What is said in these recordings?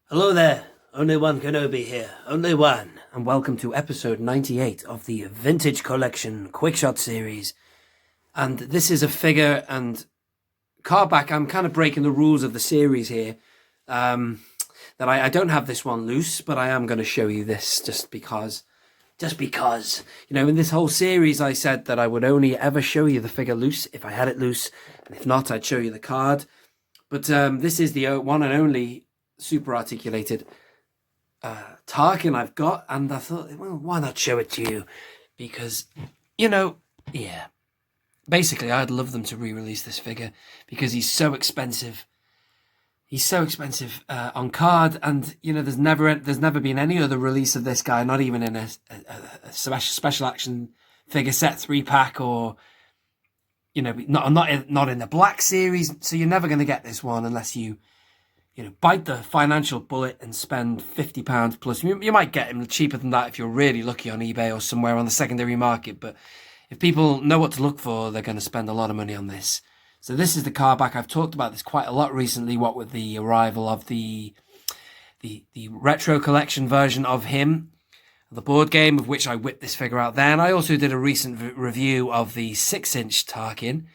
Hello there, only one Kenobi here, only one, and welcome to episode 98 of the Vintage Collection Quickshot series. And this is a figure and card back. I'm kind of breaking the rules of the series here. That I don't have this one loose, but I am going to show you this just because, you know, in this whole series I said that I would only ever show you the figure loose if I had it loose, and if not, I'd show you the card. But this is the one and only super articulated Tarkin I've got, and I thought, well, why not show it to you? Because, you know, yeah, basically I'd love them to re-release this figure because he's so expensive. He's so expensive on card, and you know, there's never been any other release of this guy, not even in a special action figure set 3-pack, or you know, not in the black series. So you're never going to get this one unless you know, bite the financial bullet and spend £50 plus. You might get him cheaper than that if you're really lucky on eBay or somewhere on the secondary market. But if people know what to look for, they're going to spend a lot of money on this. So this is the card back. I've talked about this quite a lot recently, what with the arrival of the retro collection version of him, the board game, of which I whipped this figure out then. I also did a recent review of the 6-inch Tarkin.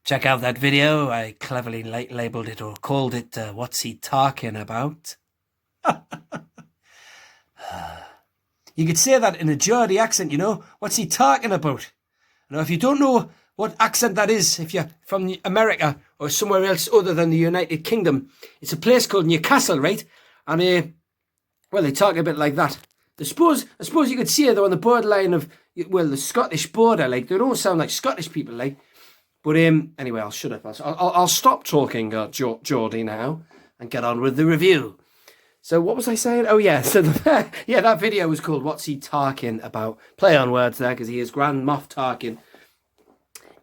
Check out that video. I cleverly labelled it, or called it, What's He Tarkin About? You could say that in a Geordie accent, you know. What's he talking about? Now, if you don't know what accent that is, if you're from America or somewhere else other than the United Kingdom, it's a place called Newcastle, right? And, well, they talk a bit like that. I suppose you could see they're on the borderline of, well, the Scottish border. Like, they don't sound like Scottish people, like. But anyway, I'll shut up. I'll stop talking Geordie now and get on with the review. So what was I saying? Oh yeah, so that video was called What's He Tarkin About? Play on words there, because he is Grand Moff Tarkin.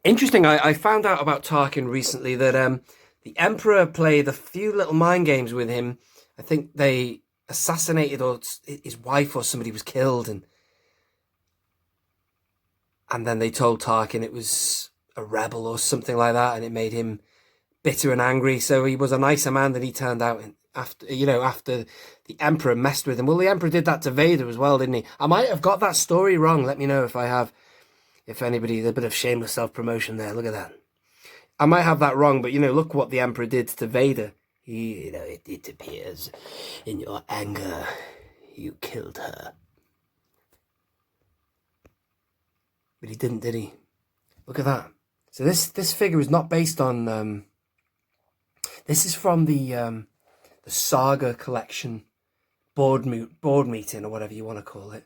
Interesting, I found out about Tarkin recently that the Emperor played a few little mind games with him. I think they assassinated, or his wife or somebody was killed, and then they told Tarkin it was a rebel or something like that, and it made him bitter and angry. So he was a nicer man than he turned out after the Emperor messed with him. Well, the Emperor did that to Vader as well, didn't he? I might have got that story wrong. Let me know if I have. If anybody, a bit of shameless self-promotion there. Look at that. I might have that wrong, but you know, look what the Emperor did to Vader. You know, it appears in your anger you killed her. But he didn't, did he? Look at that. So this figure is not based on. This is from the Saga collection board meeting, or whatever you want to call it.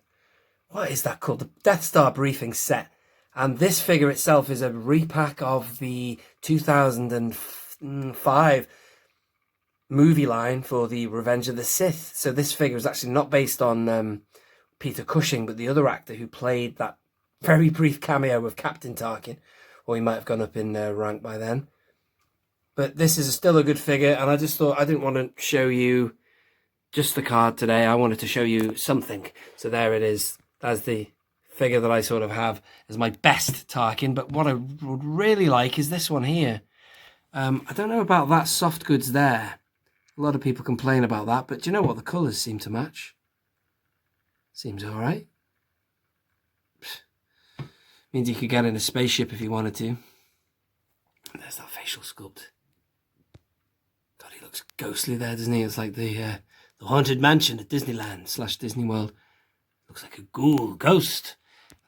What is that called? The Death Star briefing set. And this figure itself is a repack of the 2005 movie line for the Revenge of the Sith. So this figure is actually not based on Peter Cushing, but the other actor who played that very brief cameo of Captain Tarkin. Or he might have gone up in rank by then. But this is still a good figure, and I just thought I didn't want to show you just the card today. I wanted to show you something. So there it is. That's the figure that I sort of have as my best Tarkin. But what I would really like is this one here. I don't know about that soft goods there. A lot of people complain about that, but do you know what? The colours seem to match. Seems all right. Means you could get in a spaceship if you wanted to. There's that facial sculpt. God, he looks ghostly there, doesn't he? It's like the Haunted Mansion at Disneyland / Disney World. Looks like a ghost.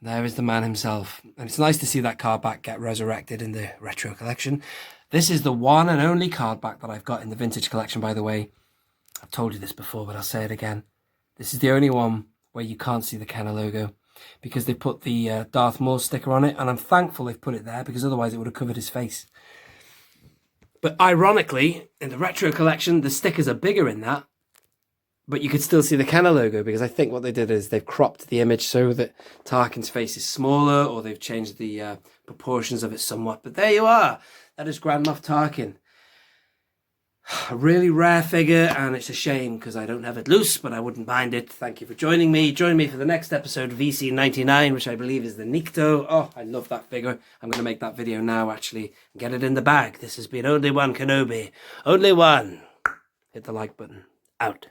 And there is the man himself. And it's nice to see that card back get resurrected in the retro collection. This is the one and only card back that I've got in the vintage collection, by the way. I've told you this before, but I'll say it again. This is the only one where you can't see the Kenner logo, because they put the Darth Maul sticker on it, and I'm thankful they've put it there, because otherwise it would have covered his face. But ironically, in the retro collection, the stickers are bigger in that, but you could still see the Kenner logo, because I think what they did is they've cropped the image so that Tarkin's face is smaller, or they've changed the proportions of it somewhat. But there you are. That is Grand Moff Tarkin. A really rare figure, and it's a shame because I don't have it loose, but I wouldn't mind it. Thank you for joining me. Join me for the next episode of VC99, which I believe is the Nikto. Oh, I love that figure. I'm going to make that video now, actually, and get it in the bag. This has been Only One Kenobi. Only one. Hit the like button. Out.